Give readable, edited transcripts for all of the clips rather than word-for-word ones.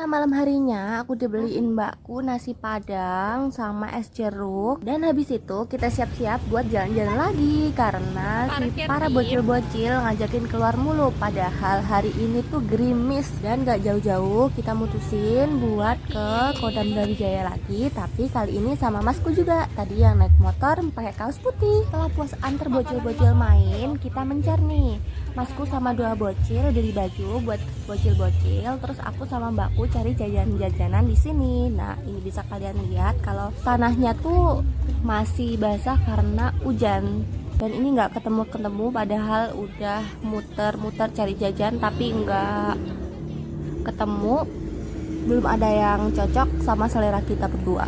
malam harinya aku dibeliin mbakku nasi padang sama es jeruk. Dan habis itu kita siap-siap buat jalan-jalan lagi. Karena si para bocil-bocil ngajakin keluar mulu. Padahal hari ini tuh gerimis. Dan gak jauh-jauh kita mutusin buat ke Kodam Brawijaya lagi. Tapi kali ini sama masku juga. Tadi yang naik motor pakai kaos putih. Setelah puas antar bocil-bocil main, kita mencar nih. Masku sama dua bocil beli baju buat bocil-bocil. Terus aku sama mbakku cari jajan-jajanan di sini. Nah, ini bisa kalian lihat kalau tanahnya tuh masih basah karena hujan. Dan ini nggak ketemu-ketemu, padahal udah muter-muter cari jajan tapi nggak ketemu. Belum ada yang cocok sama selera kita berdua.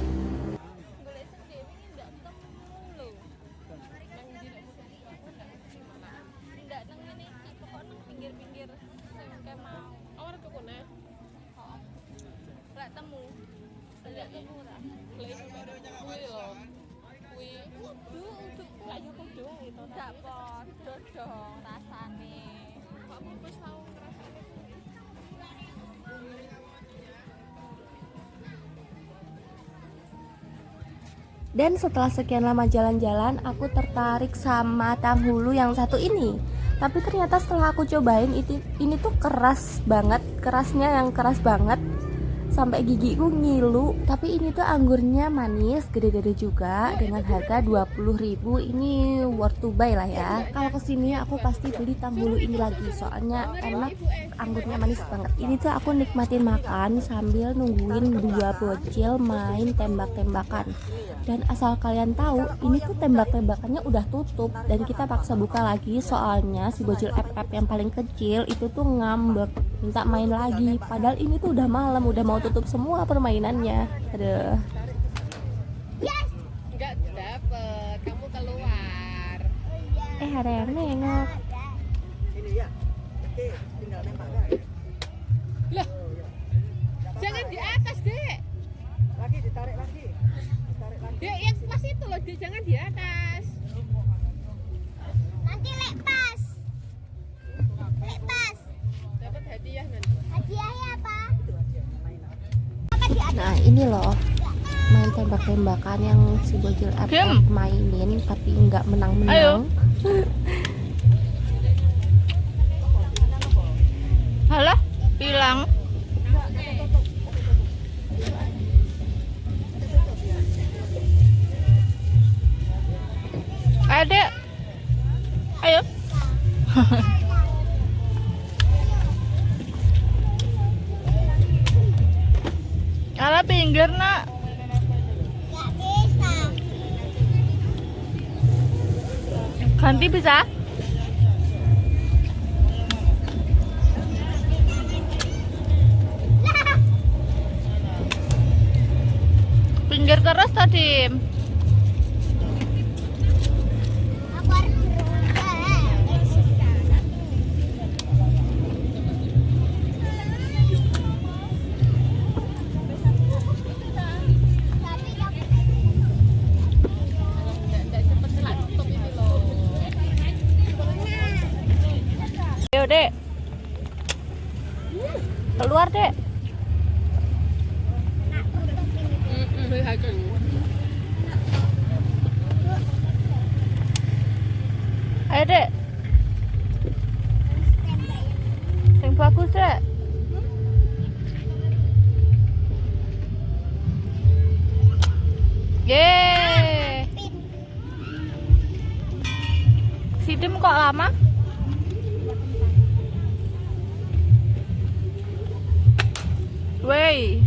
Dan setelah sekian lama jalan-jalan, aku tertarik sama tanghulu yang satu ini. Tapi ternyata setelah aku cobain ini tuh keras banget, kerasnya yang keras banget sampai gigiku ngilu. Tapi ini tuh anggurnya manis, gede-gede juga, dengan harga 20.000. Ini worth to buy lah ya. Kalau kesini aku pasti beli tanghulu ini lagi, soalnya enak, anggurnya manis banget. Ini tuh aku nikmatin makan sambil nungguin dua bocil main tembak-tembakan. Dan asal kalian tahu, ini tuh tembak-tembakannya udah tutup dan kita paksa buka lagi, soalnya si bocil FF yang paling kecil itu tuh ngambek minta main lagi. Padahal ini tuh udah malam, udah mau tutup semua permainannya. Aduh. Yes. Enggak dapet, kamu keluar. Ada yang nengok. Ini ya. Oke, tinggal nembak kan. Loh. Jangan di atas, Dek. Lagi ditarik lagi. Dek, yang pas itu loh, Dek, jangan di atas. Nanti lepas. Lepas. Dapat hadiah nanti. Hadiahnya apa? Nah, ini loh main tembak-tembakan yang si bocil FF mainin tapi nggak menang-menang. Halah, hilang. Ada. Ayo. Ala pinggir, Nak. Nggak bisa. Ganti bisa? Pinggir terus tadi. Aku harus berubah. Enggak cepet telat tutup ini loh. Ayo, Dek. Keluar, Dek. Ayo, Dek. Yang bagus, Dek. Yeay. Sidem kok lama? Wey.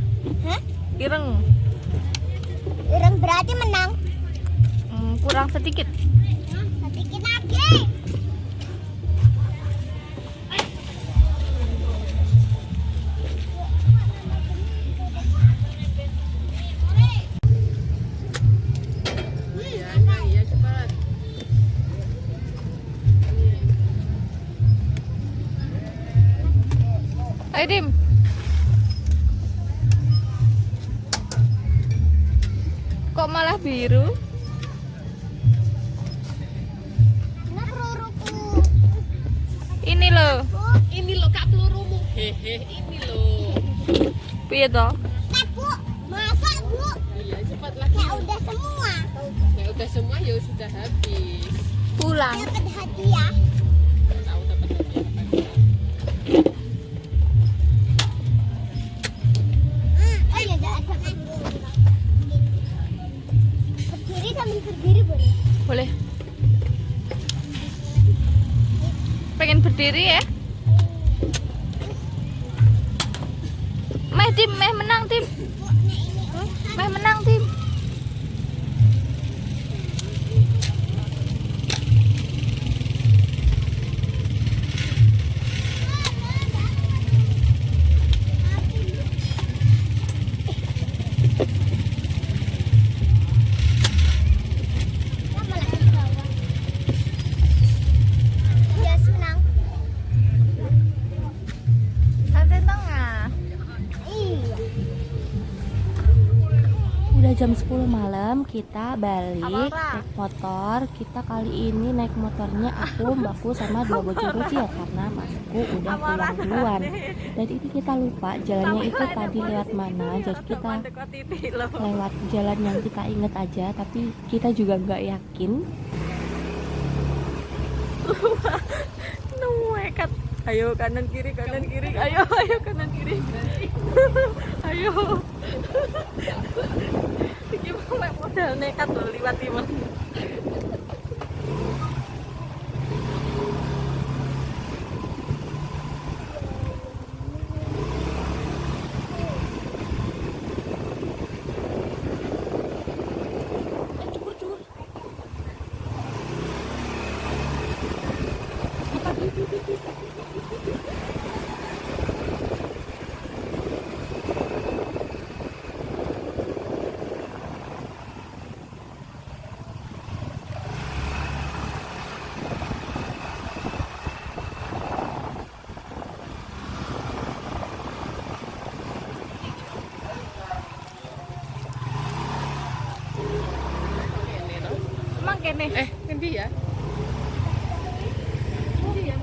Hah? Ireng. Orang berarti menang. Kurang sedikit. Sedikit lagi. Iya, cepat. Ayo, Dim. Kok malah biru? Nah, peluruku. Ini loh. Ini loh Kak pelurumu. Hehe, ini loh. Piye to? Nah, Bu. Masa, Bu? Iya, cepat lagi. Ya udah semua. Ya udah semua ya sudah habis. Pulang. Dapat hadiah. Tahu dapat hadiah apa? Oh iya, ada berdiri sambil berdiri boleh. Boleh. Pengen berdiri ya? Tim, menang tim. Menang tim. Lama lagi bawah. Yes, menang. Sampai tengah. Iya. Udah jam 10 malam, kita balik naik motor. Kita kali ini naik motornya aku, mbakku, sama dua bocil-bocil karena masku udah pulang duluan. Dan ini kita lupa jalannya itu tadi lewat mana, jadi kita lewat jalan yang kita inget aja, tapi kita juga nggak yakin. Nekat. Ayo kanan kiri, ayo kanan kiri. Ayo. Iki mau modal nekat loh liwat timun. Emang kene. Ngendi ya? Ngendi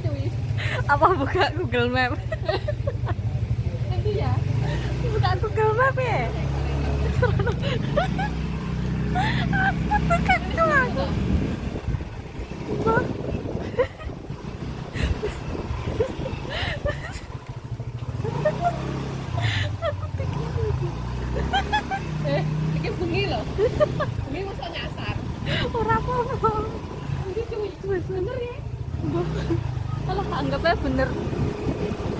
cuy? Apa buka Google Map? Ngendi ya? Buka Google Map ya? Apa tuh kan aku? Iki bengi loh. Bengi masa nyasar. Ora apa-apa. Ngendi cuy? Bener ya? Kalau anggapnya bener.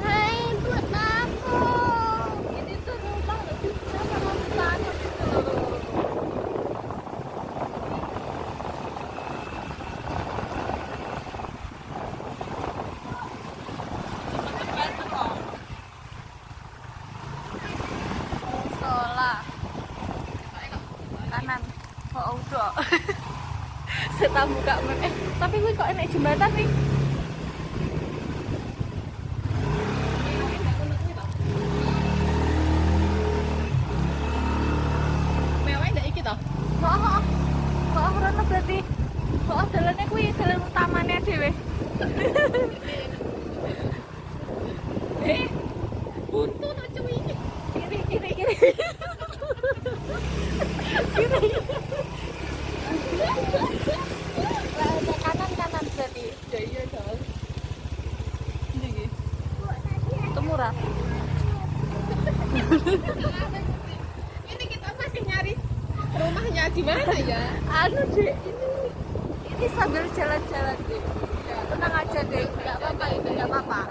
Hai, buat aku. Ini tuh rumah lebih sama hutan gitu. Musola kanan. Oh udah. Saya buka map. Tapi gue kok enak jembatan nih. Mewah ndak iki toh? Kok rono berarti. Kok dalannya kuwi dalan utamane dhewe. Buntu to cuy. Kiri. Kanan berarti. Ya iya dong. Ini iki. Itu murah. Ini kita masih nyari rumahnya di mana ya? Anu deh, ini sambil jalan-jalan deh. Tenang aja deh, nggak apa-apa ini, nggak apa-apa.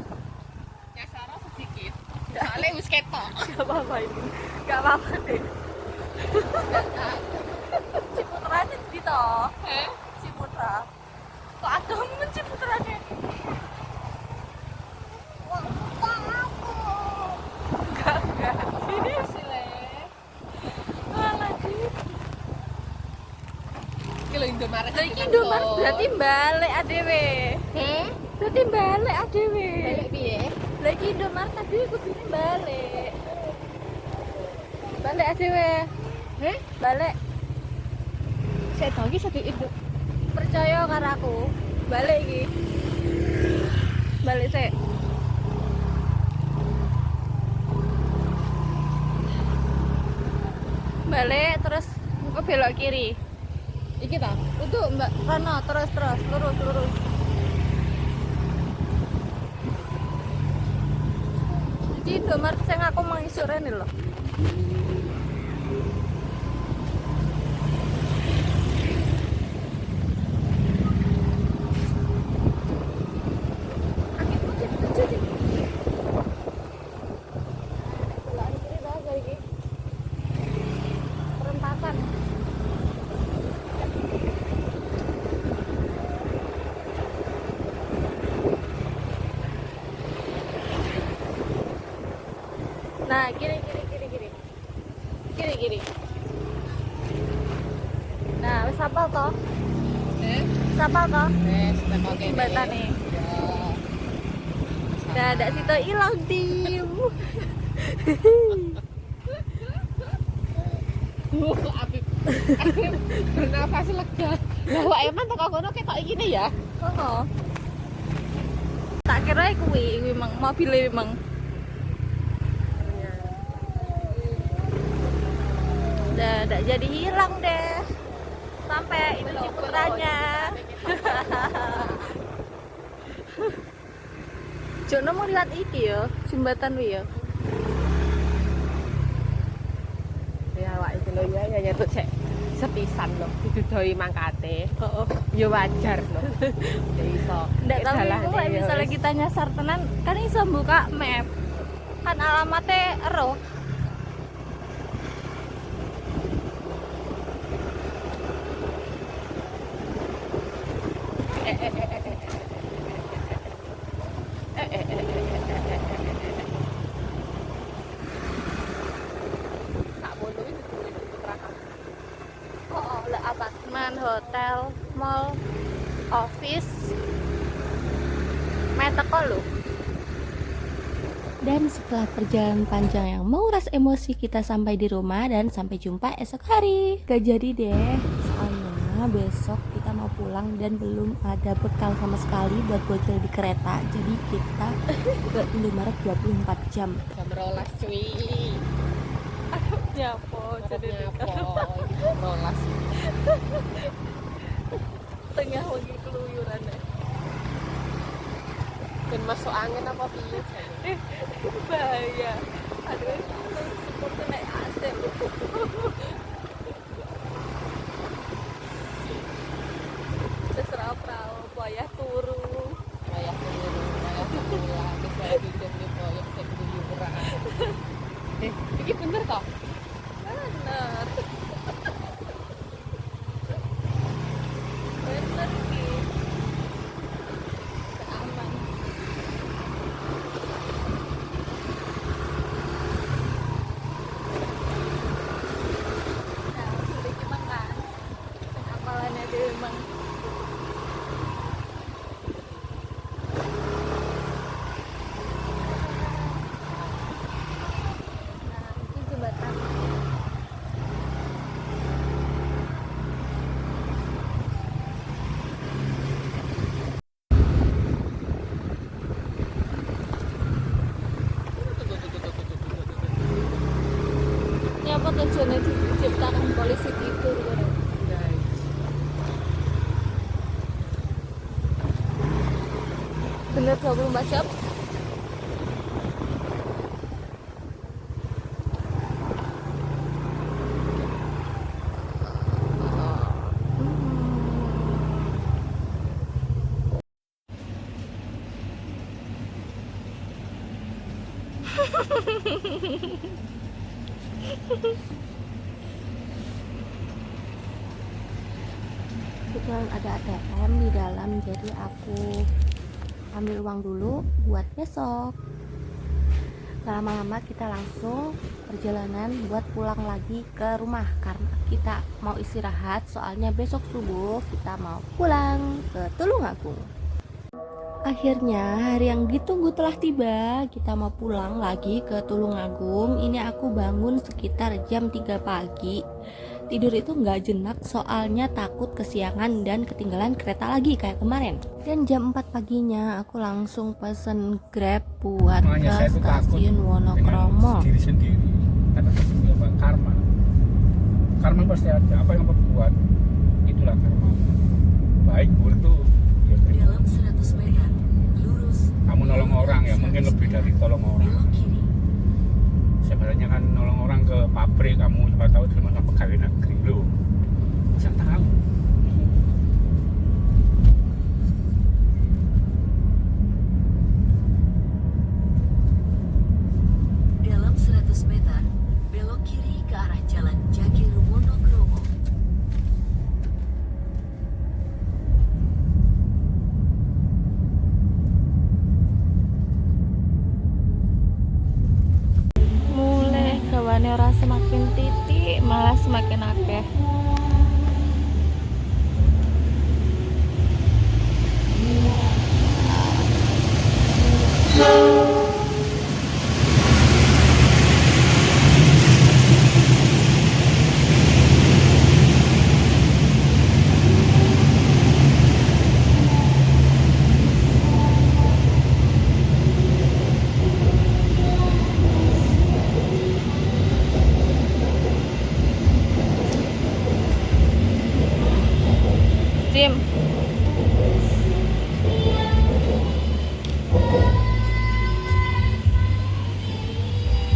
Nyasar sedikit. Soalnya wis ketok. Nggak apa-apa ini, nggak apa-apa deh. Ciputra di toh, Ciputra. Kok ada Ciputranya? Enggak. Ini sile. Malah sih. Iki lho Indomaret. Lah iki Indomaret berarti balik adewe. Berarti balik adewe. Balik piye? Lah iki Indomaret tadi kudune balik. Balik adewe. Balik. Saya tahu iki satu itu. Percaya karo aku. Balik iki. belok kiri. Iki ta? Untuk Mbak Rono terus lurus. Jadi domar sing aku mengisuk rene lho. Perempatan. Nah, kiri. Nah, wis apal toh? Wis apal toh? Jembatane. Dadak situ ilang dim. Apik. Bernafas lega. Lah kok emang teko kono ketok iki ya? Oh. Tak kira kuwi memang mobilnya memang. Dadak jadi hilang deh. Sampai itu ciputannya. Jono mau lihat iki ya, jembatan wi ya. Ya awak iki lho ya nyetut sik sepisan lho didudoi mangkate. Oh. Ya wajar lho. Ya iso. Nggak tahu itu lah misalnya kita nyasar tenan kan iso buka map. Kan alamatnya ero. Oh, lah apartemen, hotel, mall, office. Meteko lho. Dan setelah perjalanan panjang yang menguras emosi, kita sampai di rumah dan sampai jumpa esok hari. Gak jadi deh, soalnya besok kita mau pulang dan belum ada bekal sama sekali buat bocil di kereta. Jadi kita ke Indomaret 24 jam. Jam 12 cuy. Nyapo jadi Nyapo iki jam 12. tengah lagi keluyuran deh. Ben masuk angin apa piye? Bahaya. Aduh, seperti naik AC. Terserah apa ya turu. Wayah pulang, wis wae bikin di proyek sing keluyuran. Iki bener toh? Bener. Bener ki. Aman. Nah, udah cuma kan. Apalannya dia emang. Nah, ini jembatan. Ini apa tujuannya diciptakan polisi itu gitu. Bener 24 jam. Kebetulan ada ATM di dalam, jadi aku ambil uang dulu buat besok. Gak lama-lama kita langsung perjalanan buat pulang lagi ke rumah karena kita mau istirahat, soalnya besok subuh kita mau pulang ke Tulungagung. Akhirnya hari yang ditunggu telah tiba. Kita mau pulang lagi ke Tulungagung. Ini aku bangun sekitar jam 3 pagi. Tidur itu nggak jenak soalnya takut kesiangan dan ketinggalan kereta lagi kayak kemarin. Dan jam 4 paginya aku langsung pesen Grab buat ke stasiun Wonokromo. Diri sendiri karena karma karma pasti ada. Apa yang kamu buat itulah karma. Baik buruk tuh ya terima. Dalam 100 meter, lurus. Kamu nolong orang ya, mungkin lebih dari tolong orang. Belok kiri. Sebenarnya kan nolong orang ke pabrik, kamu siapa tahu di mana pegawai negeri lo. Bisa tahu. Dalam 100 meter, belok kiri ke arah Jalan Jagir Wonokromo. Mulai gawane ora semakin titik, malah semakin akeh. Dim.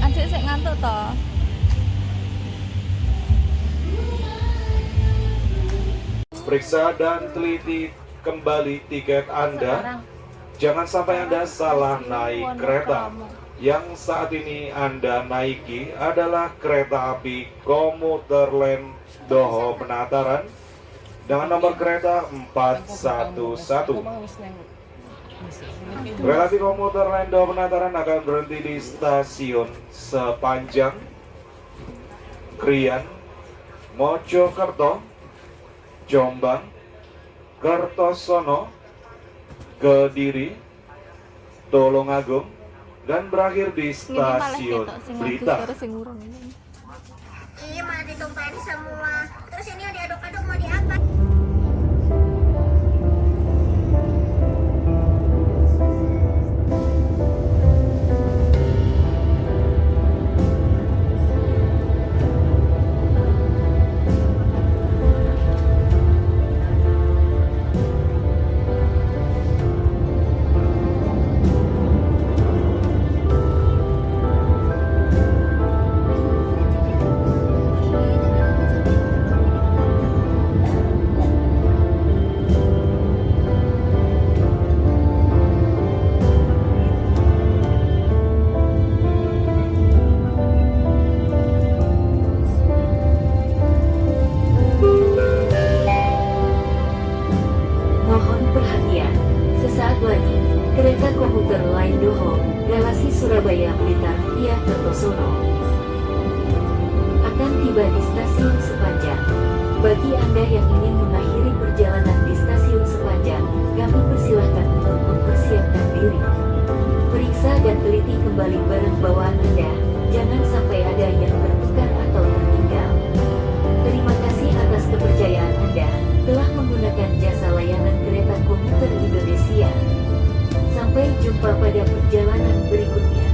Adik sik ngantuk toh. Periksa dan teliti kembali tiket Anda. Jangan sampai Anda salah naik kereta. Yang saat ini Anda naiki adalah kereta api komuter lain Doho Penataran dengan nomor kereta 411. Kereta api komuter lain Doho Penataran akan berhenti di stasiun Sepanjang, Krian, Mojokerto, Jombang, Kertosono, Kediri, Tulungagung, dan berakhir di stasiun Blitar. Iya malah ditumpahin semua. Terus ini diaduk-aduk mau diapa? Mohon perhatian, sesaat lagi, kereta komuter lain Doho, relasi Surabaya Blitar via Kertosono akan tiba di stasiun Sepanjang. Bagi Anda yang ingin mengakhiri perjalanan di stasiun Sepanjang, kami persilahkan untuk mempersiapkan diri. Periksa dan teliti kembali barang bawaan Anda, jangan sampai ada yang tertukar atau tertinggal. Terima kasih atas kepercayaan Anda telah menggunakan jasa layanan kereta komuter Indonesia. Sampai jumpa pada perjalanan berikutnya.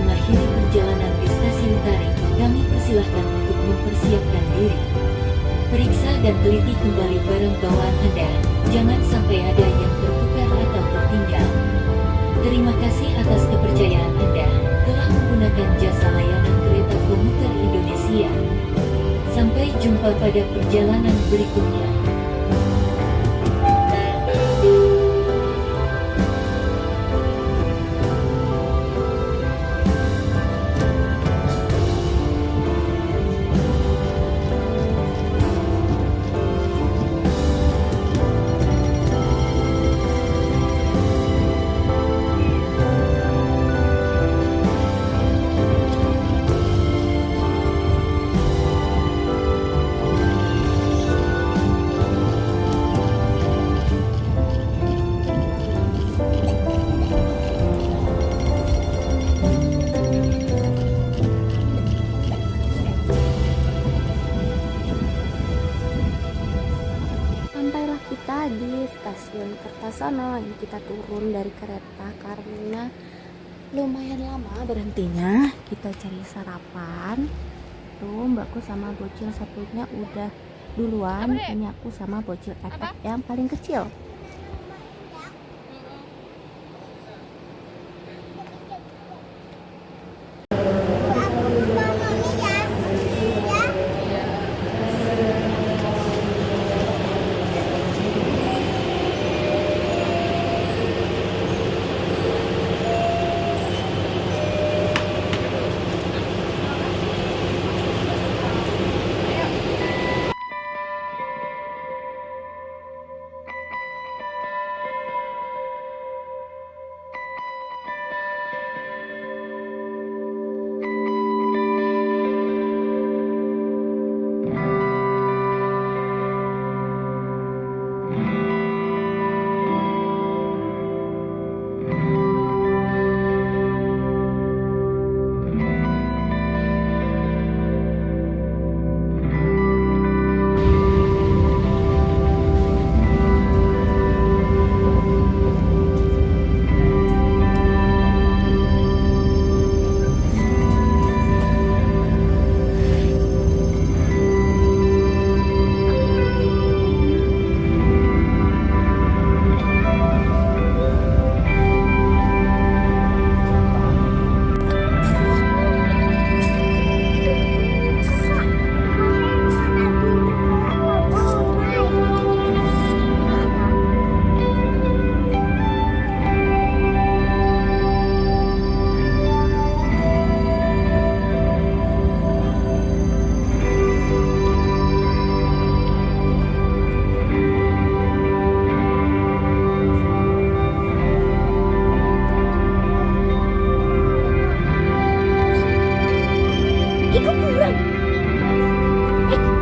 Mengakhiri perjalanan di stasiun Taring, kami persilahkan untuk mempersiapkan diri. Periksa dan teliti kembali barang bawaan Anda, jangan sampai ada yang tertukar atau tertinggal. Terima kasih atas kepercayaan Anda telah menggunakan jasa layanan kereta komuter Indonesia. Sampai jumpa pada perjalanan berikutnya. stasiun Kertosono. Ini kita turun dari kereta karena lumayan lama berhentinya. Kita cari sarapan. Tuh mbakku sama bocil satunya udah duluan. Ini aku sama bocil efek yang paling kecil.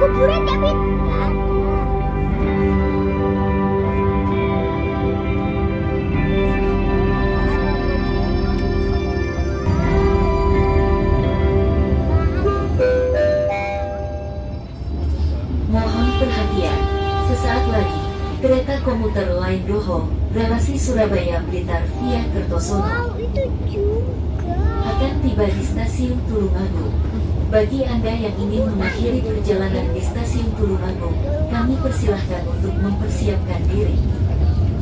Kuburan David. Mohon perhatian, sesaat lagi, kereta komuter lain Doho, relasi Surabaya Blitar via Kertosono, Itu juga. akan tiba di stasiun Tulungagung. Bagi Anda yang ingin mengakhiri perjalanan di stasiun Tulungagung, kami persilahkan untuk mempersiapkan diri.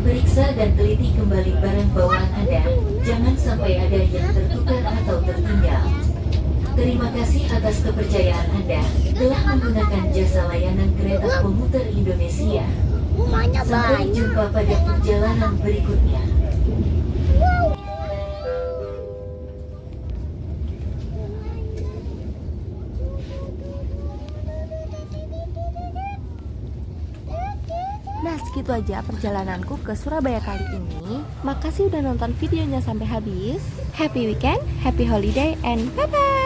Periksa dan teliti kembali barang bawaan Anda, jangan sampai ada yang tertukar atau tertinggal. Terima kasih atas kepercayaan Anda telah menggunakan jasa layanan kereta komuter Indonesia. Rumahnya Sampai banyak. jumpa pada perjalanan berikutnya. Nah, segitu aja perjalananku ke Surabaya kali ini. Makasih udah nonton videonya sampai habis. Happy weekend, happy holiday, and bye-bye!